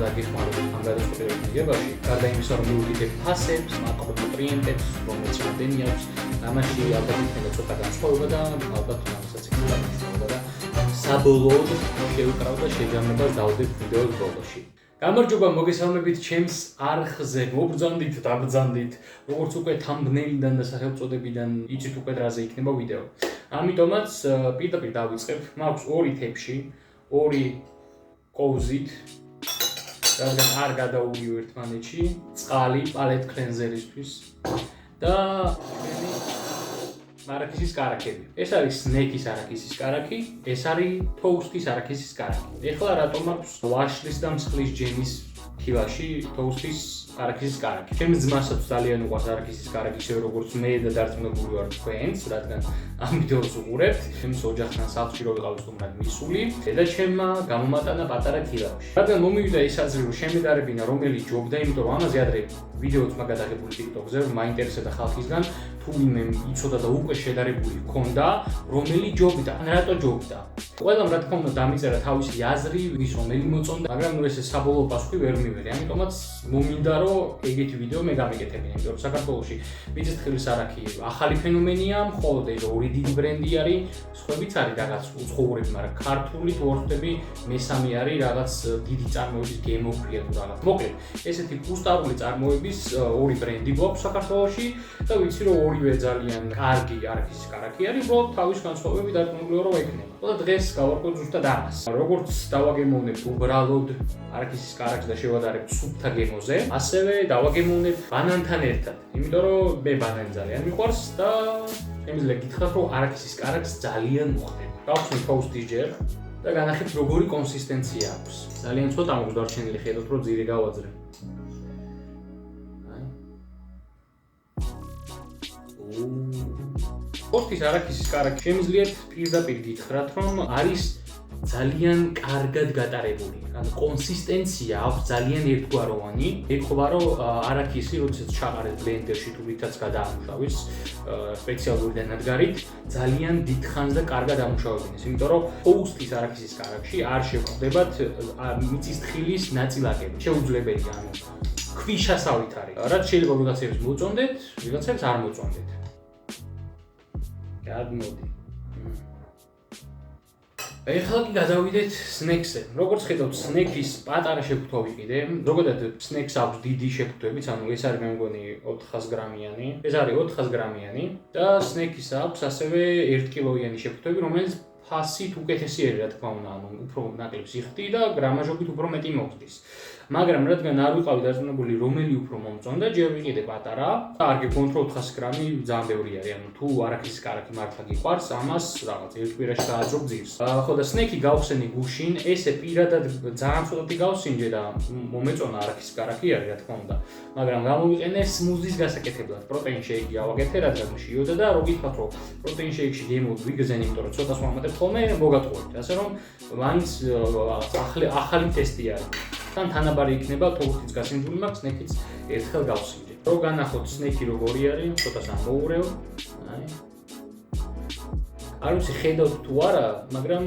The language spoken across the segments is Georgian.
ნაკლებად გიხმაროთ ამ გადაწყვეტილების მიღებაში. გარდა იმისა, რომ მიუთითებ ფასებს, მაკრონუტრიენტებს, რომელიც რამდენი აქვს, ამაში ალბათ იქნება ცოტა განსხვავება და ალბათ ამასაც იქნება მნიშვნელობა და საბოლოოდ შევიკრავ და შეჯამებას დავდებ ვიდეოს ბოლოში. გამარჯობა, მოგესალმებით ჩემს არხზე, მობრძანდით, დაბრძანდით, როგორც უკვე thumbnail-დან და სახელწოდებიდან იცით უკვე რაზე იქნება ვიდეო. ამიტომაც პირდაპირ დავიწყებ, მაქვს ორი თეფში, ორი კოვზით, რადგან არ გადაუვიო ერთმანეთში, წყალი პალეტ კლენზერისთვის და არაქისის კარაქები. ეს არის სნეკის არაქისის კარაქი, ეს არის თოუსტის არაქისის კარაქი. ეხლა რატომ აქვს ვაშლის და მსხლის ჯემის თივაში თოუსტის არაქისის კარაქი. ჩემს ძმასაც ძალიან უყვარს არაქისის კარაქი, ისე როგორც მე და დარწმუნებული ვარ თქვენც, რადგან ამ ვიდეოს უყურებთ. ჩემს ოჯახთან სახლში რო ვიყავ სტუმრად მისული, და ჩემმა გამომატანა პატარა თივაში. რადგან მომივიდა ეს აზრი, რომ შემედარებინა რომელი ჯობდა, იმიტომ რომ ამაზე ადრე ვიდეოც მაგადაღებული TikTok-ზე, რომ მაინტერესებდა ხალხისგან, თუ ვინმე იცოდა და უკვე შედარებული ჰქონდა, რომელი ჯობდა, ან რატო ჯობდა. ყველამ რა თქმა უნდა დამიწერა თავისი აზრი, ვის რომელი მოწონდა, მაგრამ ნუ ესე საბოლოო პასუხი ვერ მივიღე. ამიტომაც მომინდა რომ ეგეთი ვიდეო მე გამეკეთებინა, იმიტომ რომ საქართველოში მიწისქვეშ არაქი ახალი ფენომენია, მხოლოდ ეს ორი დიდი ბრენდი არის, სხვაებიც არის რაღაც უცხოურები, მაგრამ ქართული თორტები მესამე არის რაღაც დიდი წარმოების გემოფრია თუ რაღაც. მოკლედ, ესეთი კუსტარული წარმოების ორი ბრენდი გვაქვს საქართველოში და ვიცი რომ ორივე ძალიან კარგი არაქისის კარაქი არის, უბრალოდ თავის განსხვავებები დარწმუნებული ვარ რომ ექნება. და დღეს გავარკვევ ზუსტად ამას. როგორც დავაგემოვნებთ უბრალოდ არაქისის კარაქს და შევადარებთ სუფთა გემოზე, ასევე დავაგემოვნებთ ბანანთან ერთად. იმიტომ რომ მე ბანანი ძალიან მიყვარს და შემიძლია გითხრათ რომ არაქისის კარაქს ძალიან მოხდები. გავხსნით თოუსტის ჯერ და განახებთ როგორი კონსისტენცია აქვს. ძალიან ცოტა მაქვს დარჩენილი, ხედავთ რომ ძირი გავაძრე. თოუსტის არაქისის კარაქი შემიძლიათ პირდაპირ გითხრათ რომ არის ძალიან კარგად გატარებული. ანუ კონსისტენცია აქვს ძალიან ერთგვაროვანი. ეხება რომ არაქისი, როდესაც ჩაყარეთ ბლენდერში თუ რითაც გადაამუშავეს სპეციალური დანადგარით, ძალიან დიდხანს და კარგად ამუშავებინეს. იმიტომ რომ თოუსტის არაქისის კარაქში არ შეგხვდებათ მიწისთხილის ნაწილაკები. შეუძლებელია, ანუ ქვიშასავით არის. რაც შეიძლება ვიღაცებს მოწონდეთ, ვიღაცებს არ მოწონდეთ. გადმოდი. ეხლა კი გადავიდეთ სნექსზე. როგორც ხედავთ, სნექის პატარა შეფუთვა ვიყიდე. ზოგადად სნექს აქვს დიდი შეფუთვებიც, ანუ ეს არის მე მგონი 400 გრამიანი. ეს არის 400 გრამიანი და სნექის აქვს ასევე 1 კილოიანი შეფუთვები, რომელიც ფასით უკეთესი არის, რა თქმა უნდა, ანუ უფრო ნაკლებს იხდი და გრამაჟობით უფრო მეტი მოხდის. მაგრამ რადგან არ ვიყავი დარწმუნებული რომელი უფრო მომწონდა, ჯერ ვიყიდე პატარა. არ გეკონტრ 400 გრამი ძალიან ბევრი არის, ანუ თუ არაქისის კარაქი მართლა გიყვარს, ამას რაღაც ერთ კვირაში გააძრო გზირს. ხო და სნექი გავხსენი გუშინ, ესე პირადად ძალიან ცოტათი გავსინჯე და მომეწონა არაქისის კარაქი არის, რა თქმა უნდა. მაგრამ გამოვიყენე სმუზის გასაკეთებლად. პროტეინ შეიკი ავაკეთე, რადგან შიოდა და რო გითხრათ რომ პროტეინ შეიკში გემო ვიგზენი, იმიტომ რომ ცოტას ვამატებ ხოლმე, მოგატყუებთ. ასე რომ მაინც ახალი ტესტი არის. თან თანაბარი იქნება თოუსტის გასინჯული მაქვს, სნექიც ერთხელ გავსინჯე. რო განახოთ სნექი როგორი არის, ცოტას ამოურევ. აი. არ ვიცი ხედავთ თუ არა, მაგრამ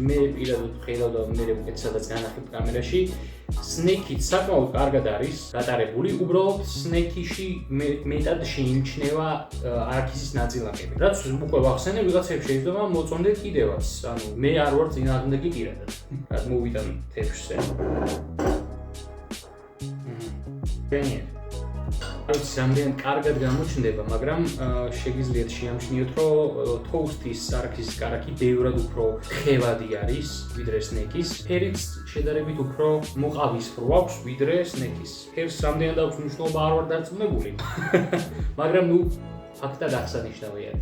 მე პირადად ხედავ და მე უკეთ სადაც განახებთ კამერაში, სნექიც საკმაოდ კარგად არის გატარებული, უბრალოდ სნექიში მეტად შეიმჩნევა არაქისის ნაწილაკები. რაც უკვე ვახსენე, ვიღაცებს შეიძლება მოწონდეთ კიდევაც. ანუ მე არ ვარ წინააღმდეგი პირადად. რაც მოვიტან თეფშზე. არის რამდენად კარგად გამოჩნდება, მაგრამ შეგიძლიათ შეამჩნიოთ, რომ თოუსტის არაქისის კარაქი ბევრად უფრო ხევადი არის ვიდრე სნექის. ფერიც შედარებით უფრო მოყავისფრო აქვს ვიდრე სნექის. ფერს რამდენად აქვს მნიშვნელობა არ ვარ დარწმუნებული. მაგრამ ნუ ფაქტად აღსანიშნავია.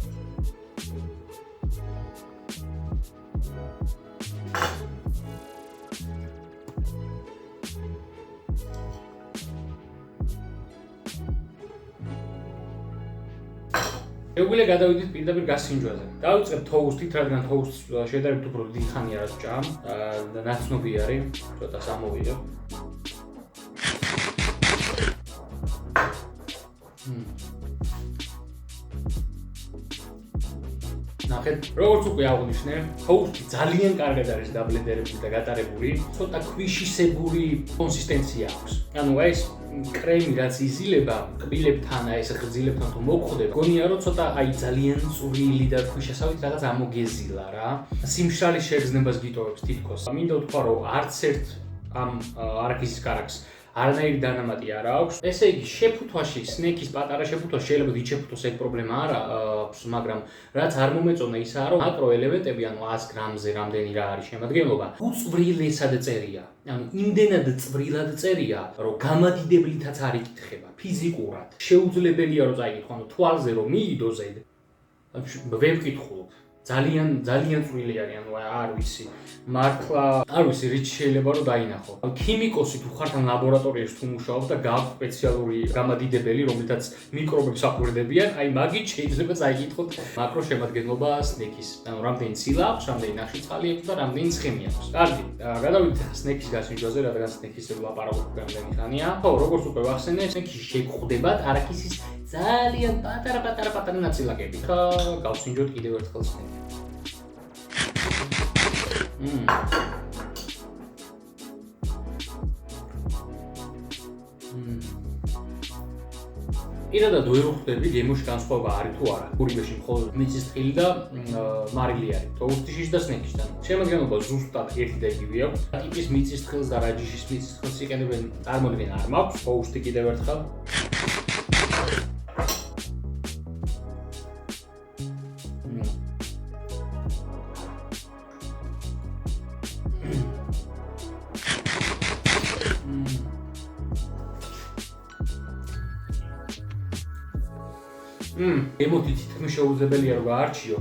შეგვიძლია გადავიდეთ პირდაპირ გასინჯვაზე. დავიწყებ თოუსტით, რადგან თოუსტს შედარებით უფრო დიდი ხანი არ ვჭამ და ნაცნობი არის, ცოტა სამოვიდო. ნახეთ, როგორც უკვე აღვნიშნე, toast-ი ძალიან კარგად არის დაბლენდერებული და გატარებული, ცოტა ქვიშისებური კონსისტენცია აქვს. ანუ ეს კრემი რაც იზილება, კბილებთან, ეს ღრძილებთან თუ მოხვდება, გონია რომ ცოტა ძალიან წვრილი და ქვიშასავით რაღაც ამოგეზილა რა. სიმშრალის შეგრძნებას გიტოვებს თითქოს. მინდა ვთქვა რომ არც ერთ ამ არაქისის კარაქს არანაირი დანამატი არ აქვს. ესე იგი, შეფუთვაში, სნექის პატარა შეფუთვაში შეიძლება დიდ შეფუთვას ეგ პრობლემა არ აქვს, მაგრამ რაც არ მომეწონა ისაა, რომ მაკროელემენტები, ანუ 100 გრამზე რამდენი რა არის შემადგენლობა, უწვრილესად წერია. ანუ იმდენად წვრილად წერია, რომ გამადიდებლითაც არ იკითხება ფიზიკურად. შეუძლებელია რომ წაიკითხო, ანუ თვალზე რომ მიიდო ზედ. ვერ ვკითხულობ. ძალიან წვრილი არის, ანუ არ ვიცი. მართლა არ ვიცი რით შეიძლება რომ დაინახო. ქიმიკოსი თუ ხართ ან ლაბორატორიაში თუ მუშაობ და გააქვს სპეციალური გამადიდებელი, რომელთაც მიკრობებს აკვირდებიან, აი მაგით შეიძლება წაიკითხოთ მაკრო შემადგენლობა სნექის. ანუ რამდენი ცილა აქვს, რამდენი ნახშირწყალი აქვს და რამდენი ცხიმი აქვს. კარგი, გადავიდეთ სნექის გასინჯვაზე, რადგან სნექის ლაპარაკობ რამდენი ხანია. ხო, როგორც უკვე ვახსენე, სნექში შეგხვდებათ არაქისის ძალიან პატარა ნაწილაკები. ხა გავსინჯოთ კიდევ ერთხელ სნექი. პირადად ვერ ვხვდები გემოში განსხვავება არის თუ არა. ორივეში მხოლოდ მიწის თხილი და მარილი არის. toast-ში და სნექისთან. შემადგენლობა ზუსტად ერთი და იგივე აქვს. ტიპის მიწის თხილს და რაჯიშის მიწის თხილს იყენებენ, წარმოდგენა არ მაქვს. toast-ი კიდევ ერთხელ. ემოთი თითქმის შეუძლებელია რომ გაარჩიო.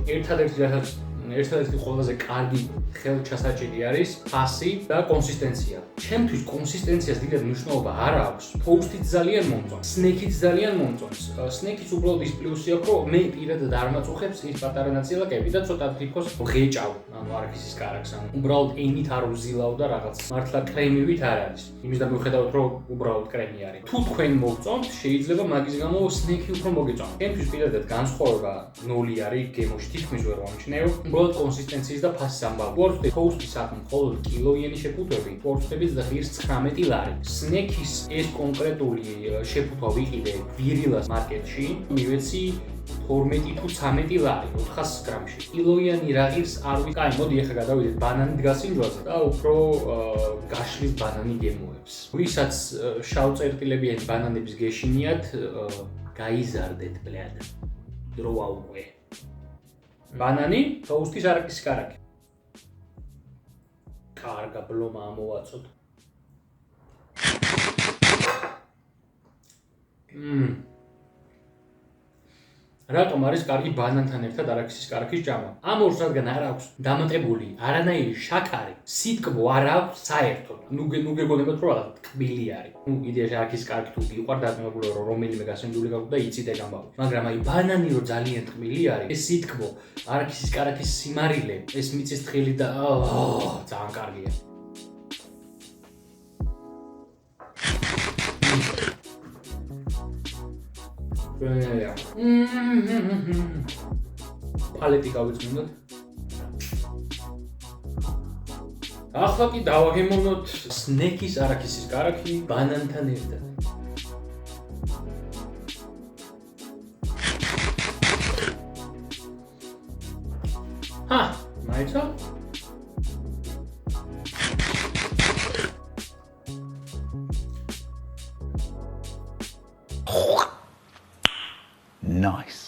ერთადერთი ყველაზე კარგი ხელჩასაჭირი არის ფასი და კონსისტენცია. ჩემთვის კონსისტენციას დიდად მნიშვნელობა არ აქვს. toast-იც ძალიან მომწონს, სნექიც ძალიან მომწონს. სნექიც უბრალოდ ის პლუსი აქვს, რომ მე პირადად არ მაწუხებს ის პატარა ნაწილაკები და ცოტა თითქოს ღეჭავ, ანუ არაქისის კარაქს, ანუ უბრალოდ ენით არ უზილავ და რაღაც მართლა კრემივით არ არის. იმის და მიუხედავად რომ უბრალოდ კრემი არის. თუ თქვენ მოგწონთ, შეიძლება მაგის გამო სნექი უფრო მოგეწონათ. ჩემთვის პირადად განსხვავება 0 არის გემოში თითქმის ვერ ვამჩნევ. უბრალოდ კონსისტენციის და ფასის ამბავი. toast-ი საქმე მხოლოდ კილოიანი შეფუთვები, toast-ების და ღირს 19 ლარი. სნექის ეს კონკრეტული შეფუთვა ვიყიდე გვირილას მარკეტში, მივეცი 12 თუ 13 ლარი 400 გრამში. კილოიანი რა ღირს არ ვიცი. კაი, მოდი ახლა გადავიდეთ ბანანით გასინჯვაზე და უფრო გაშლის ბანანი გემოებს. ვისაც შავ წერტილებიანი ბანანების გეშინიათ, გაიზარდეთ ბლად. დროა უკვე. ბანანი, toast-ის არაქისის კარაქი. კარგა ბლომა ამოვაცოთ. რატომ არის კარგი ბანანთან ერთად არაქისის კარაქის ჭამა? ამ ორს რადგან არ აქვს დამატებული არანაირი შაქარი, სიტკბო არ აქვს საერთოდ. ნუ გეგონებათ რომ რაღაც ტკბილი არის. ნუ იდეაში არაქისის კარაქი თუ გიყვარ დაგმებული რომ რომელიმე გასინჯული გაქვს და იცით ეგ ამბავი. მაგრამ აი ბანანი რომ ძალიან ტკბილი არის, ეს სიტკბო, არაქისის კარაქის სიმარილე, ეს მიწის თხილი და ძალიან კარგია. paleti გავიწმინდოთ. ახლა კი დავაგემოვნოთ სნექის არაქისის კარაქი ბანანთან ერთად. მაიცა? Nice.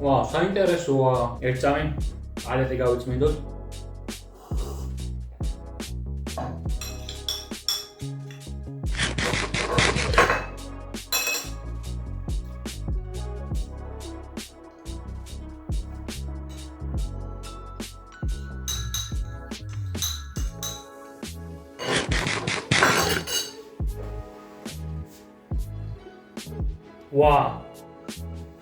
Wow, საინტერესოა. ერთ წამი paleti გავიწმინდოთ. Wow.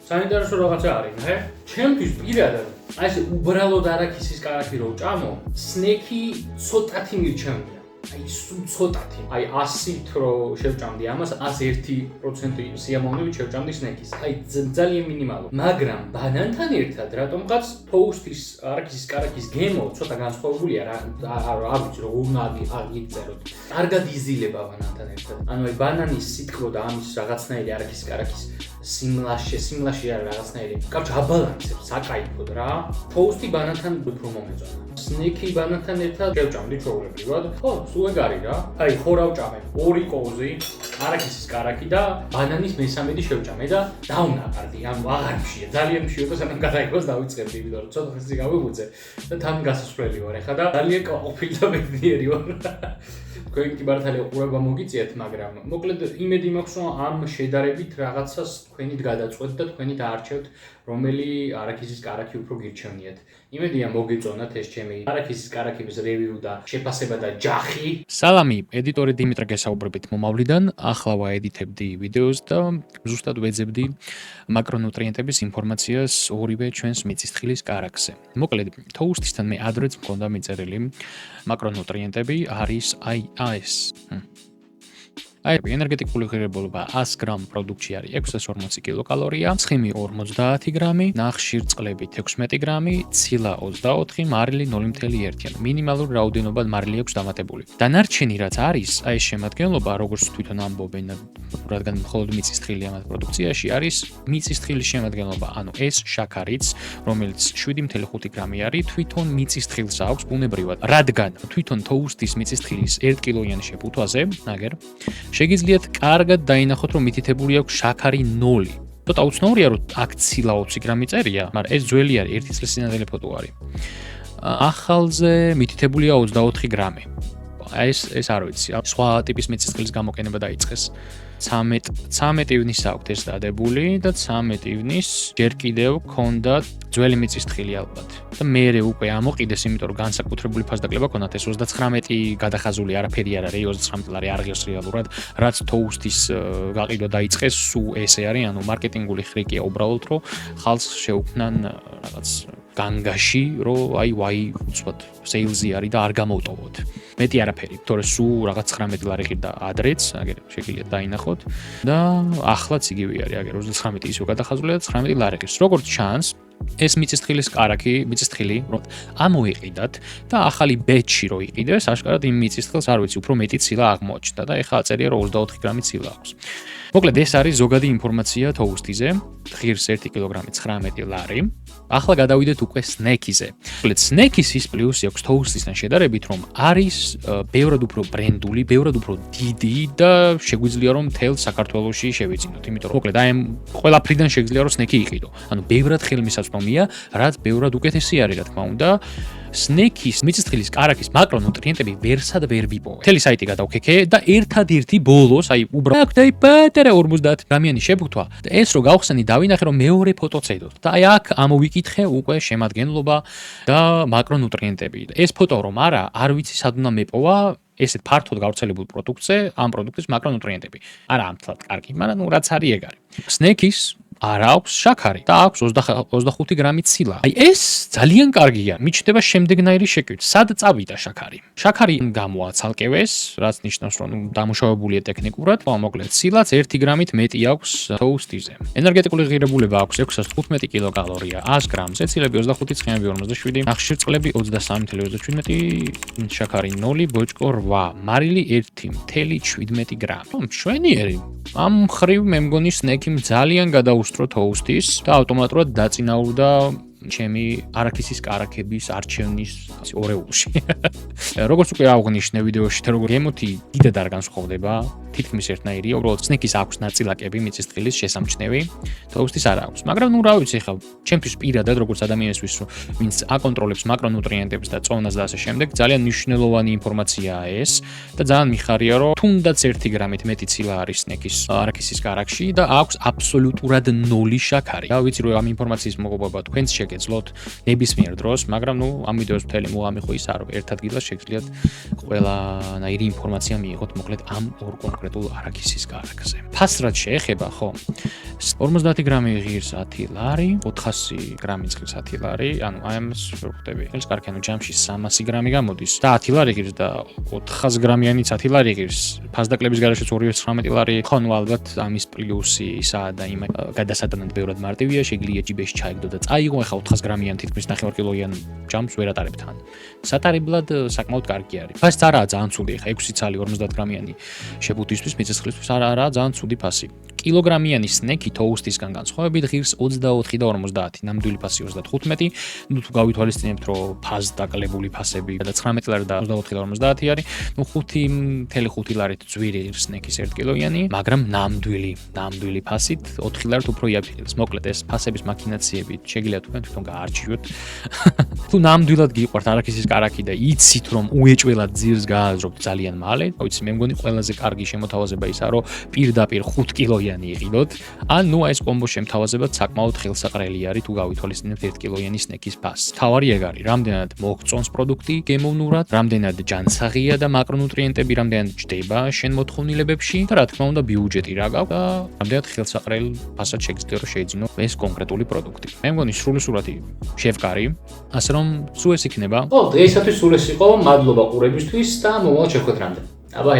საინტერესო რაღაცა არის, ნახე? ჩემთვის პირადად, აი ესე უბრალოდ არაქისის კარაქი რო ჭამო, სნექი ცოტათი მირჩევნია. აი ცოტათი. აი 100-ით რო შევჭამდი ამას, 101% სიამოვნებით შევჭამდი სნეკის. აი ძალიან მინიმალური. მაგრამ ბანანთან ერთად რატომღაც თოუსტის არაქისის კარაქის გემო ცოტა განსხვავებულია რა. არ ვიცი რო უნდა აგიწეროთ. კარგად იზილება ბანანთან ერთად. ანუ აი ბანანის სიტყვა და ამის რაღაცნაირი არაქისის კარაქის სიმლაში არ რაღაცნაირი. კაც აბალანსებს საკაიფოდ რა. თოუსტი ბანანთან უფრო მომეწონა. სნექი ბანანთან ერთად შევჭამდი ჩვეულებრივად. ხო, სულ ეგარი რა. აი ხორავჭამე 2 კოუზი, არაქისის კარაქი და ბანანის მესამედი შევჭამე და დაუნაყარდი. ანუ აღარ მშია, ძალიან მშია და სანამ გადაიღოს დავიწყებდი, იმიტომ რომ ცოტა ხანი გავიგუძე და თან გასასვლელი ვარ ეხლა და ძალიან ყოფილი და ბედნიერი ვარ. თქვენ კი მართალია ყურება მოგიწიათ, მაგრამ მოკლედ იმედი მაქვს, რომ ამ შედარებით რაღაცას თქვენით გადაწყვეტთ და თქვენი დაარჩევთ, რომელი არაქისის კარაქი უფრო გირჩევნიათ. იმედია მოგეწონათ ეს ჩემი არაქისის კარაქების რევიუ და შეფასება და ჯახი. სალამი, ედიტორი დიმიტრე გესაუბრებით მომავლიდან. ახლა ვაედიტებდი ვიდეოს და ზუსტად ვეძებდი მაკრონუტრიენტების ინფორმაციას ორივე ჩვენს მიწისთხილის კარაქზე. მოკლედ, თოუსტისთან მე ადრეც მქონდა მიწერილი მაკრონუტრიენტები არის ეს. ენერგეტიკული ღირებულება 100 გრამ პროდუქტში არის 640 კილოკალორია, ცხიმი 50 გრამი, ნახშირწყლები 16 გრამი, ცილა 24, მარილი 0.1. მინიმალური რაოდენობა მარილი აქვს დამატებული. დანარჩენი რაც არის, ეს შემადგენლობა, როგორც თვითონ ამბობენ, რადგან მხოლოდ მიწისთხილი ამ პროდუქციაში არის, მიწისთხილის შემადგენლობა, ანუ ეს შაქარიც, რომელიც 7.5 გრამი არის, თვითონ მიწისთხილს აქვს ბუნებრივად. რადგან თვითონ თოუსტის მიწისთხილის 1 კილოიანი შეფუთვაზე, აგერ შეგიძლიათ კარგად დაინახოთ, რომ მითითებული აქვს შაქარი 0. ცოტა უცნაურია, რომ აქ ცილა 20 გრამი წერია, მაგრამ ეს ძველი არის, 1 წლის წინანდელი ფოტო არის. ახალზე მითითებულია 24 გრამი. ეს არ ვიცი, სხვა ტიპის მიწისთხილის გამოყენება დაიწყეს. 13 ივნის აქვთ ეს დადებული და 13 ივნის ჯერ კიდევ ქონდა ძველი მიწისთხილი ალბათ. და მერე უკვე ამოყიდეს, იმიტომ რომ განსაკუთრებული ფასდაკლება ქონდათ, ეს 29 გადახაზული არაფერი არ არის, 29 ლარი არ ღირს რეალურად, რაც თოუსტის გაყიდვა დაიწყეს, სულ ესე არის, ანუ მარკეტინგული ხრიკია უბრალოდ, რომ ხალხს შეუქმნან რაღაც განგაში, რომ ვაი, უცბად სეილზი არის და არ გამოვტოვოთ. მეტი არაფერი, თორე სულ რაღაც 19 ლარი ღირდა ადრეც, აგერ შეგიძლიათ დაინახოთ და ახლაც იგივე არის, აგერ 29 ისო გადახაზულია და 19 ლარი ღირს. როგორც ჩანს, ეს მიწისთხილის კარაქი, მიწისთხილი, რომ ამოიყიდათ და ახალი ბეჩი რო იყიდეს, აშკარად იმ მიწისთხილს არ ვიცი, უფრო მეტი ცილა აღმოჩნდა და ეხლა აწერია, რომ 24 გრამი ცილა აქვს. მოკლედ ეს არის ზოგადი ინფორმაცია თოუსტიზე, ღირს 1 კილოგრამი 19 ლარი. ახლა გადავიდეთ უკვე სნეკიზე. მოკლედ სნეკის ის პლუსი აქვს თოუსტისთან შედარებით, რომ არის ბევრად უფრო ბრენდული, ბევრად უფრო დიდი და შეგვიძლია რომ მთელ საქართველოში შევიძინოთ, იმიტომ რომ მოკლედ აი ყველაფრიდან შეგვიძლია რომ სნეკი იყიდო. ანუ ბევრად ხელმისაწვდომია, რაც ბევრად უკეთესი არის, რა თქმა უნდა. სნეკის მიწისთხილის კარაქის მაკრონუტრიენტები ვერსად ვერ ვიპოვე. მთელი საიტი გადავქეკე და ერთადერთი ბოლოს, აი უბრალოდ აი პატარა 50 გრამიანი შეფუთვა და ეს რო გავხსენი დავინახე რომ მეორე ფოტოც ედოთ. და აი აქ ამოვიკითხე უკვე შემადგენლობა და მაკრონუტრიენტები. ეს ფოტო რომ არ ვიცი სად უნდა მეპოვა ესეთ ფართოდ გავრცელებულ პროდუქტზე, ამ პროდუქტის მაკრონუტრიენტები. არა ამთლად კარგი, მაგრამ ნუ რაც არის ეგ არის. სნეკის არ აქვს შაქარი და აქვს 25 გრამი ცილა. აი ეს ძალიან კარგია. მიჩნდება შემდეგნაირი შეკვით. სად წავიდა შაქარი? შაქარი გამოაცალკევეს, რაც ნიშნავს, რომ დამუშავებულია ტექნიკურად. მოკლედ ცილაც 1 გრამით მეტი აქვს თოუსტიზე. ენერგეტიკული ღირებულება აქვს 615 კილოკალორია 100 გრამზე, ცილები 25, ცხიმები 47, ნახშირწყლები 23.17, შაქარი 0, ბოჭკო 8, მარილი 1.17 გრამი. მშვენიერი. ამ მხრივ მე მგონი სნეკი ძალიან გადაუსტრო თოუსტის და ავტომატურად დაწინაურდა ჩემი არაქისის კარაქების არჩევნის ორეულში. როგორც უკვე აღნიშნე ვიდეოში, თუ როგორ გემოთი დიდად არ განსხვავდება, თითქმის ერთნაირია, უბრალოდ სნეკის აქვს ნაწილაკები მიწისთხილის შესამჩნევი, თოუსტის არ აქვს. მაგრამ ნუ რა ვიცი, ხა ჩემთვის პირადად როგორც ადამიანისთვის, ვინც აკონტროლებს მაკრონუტრიენტებს და წონას და ასე შემდეგ, ძალიან მნიშვნელოვანი ინფორმაციაა ეს და ძალიან მიხარია, რომ თუნდაც 1 გრამით მეტი ცილა არის სნეკის არაქისის კარაქში და აქვს აბსოლუტურად 0 შაქარი. რა ვიცი, რომ ამ ინფორმაციის მოგობა თქვენც შეგეძლოთ ნებისმიერ დროს, მაგრამ ნუ ამ ვიდეოს მთელი მუღამი ხო ის არ ერთ ადგილას შეგძლიათ ყველანაირი ინფორმაცია მიიღოთ მოკლედ ამ ორ კონკრეტულ არაქისის კარაქზე. ფასად შეეხება, ხო? 50 გრამი ღირს 10 ლარი, 400 გრამი წყლის 10 ლარი, ანუ აი ამას ვერ ხვდები. ეს კარგი, ანუ ჯამში 300 გრამი გამოდის და 10 ლარი ღირს და 400 გრამიანი 10 ლარი ღირს. ფასდაკლების გარშეც 219 ლარი. ხო, ნუ ალბათ ამის პლუსი ისაა და იმ გადასატანად ბევრად მარტივია, შეგიძლია ჯიბეში ჩაიგდო და წაიღო. ეხა 400 გრამიან თითქმის 9 კილოიან ჯამს ვერ ატარებთ თან. სატარებლად საკმაოდ კარგი არის. ფასიც არაა ძალიან ცუდი, ეხა 6 ცალი 50 გრამიანი შებუთისთვის, მიწისყლისთვის არაა ძალიან ცუდი ფასი. კილოგრამიანი სნეკი თოუსტისგან განსხვავებით ღირს 24 და 50, ნამდვილი ფასი 35. ნუ თუ გავითვალისწინებთ, რომ ფასდაკლებული ფასები და 19 ლარი და 24 და 50 არის, ნუ 5.5 ლარით ძვირი ღირს სნეკის 1 კილოიანი, მაგრამ ნამდვილი ფასით 4 ლარით უფრო იაფი. მოკლედ ეს ფასების მაქინაციები შეგიძლიათ თქვენ გაარჩიოთ. თუ ნამდვილად გიყვართ არაქისის კარაქი და იცით რომ უეჭველად ძირს გააზრობთ ძალიან მალე, ვიცი მე მგონი ყველაზე კარგი შემოთავაზება ისაა, რომ პირდაპირ 5 კილოიანი იყიდოთ, ან ნუ ეს კომბო შემთავაზებად საკმაოდ ხელსაყრელი არის თუ გავითვალისწინებთ 1 კილოიანი სნეკის ფასს. თავარი ეგ არის, რამდენად მოგწონს პროდუქტი გემოვნურად, რამდენად ჯანსაღია და მაკრონუტრიენტები რამდენად ჯდება შენ მოთხოვნილებებში და რა თქმა უნდა ბიუჯეტი რა გაქვს და რამდენად ხელსაყრელ ფასად შეგიძლია რომ შეიძინო ეს კონკრეტული პროდუქტი. მე მგონი სრულიად შევკარი, ასე რომ სულ ეს იქნება. დღეისათვის სულ ეს იყო, მადლობა ყურებისთვის და მომავალ შეხვედრამდე. აბა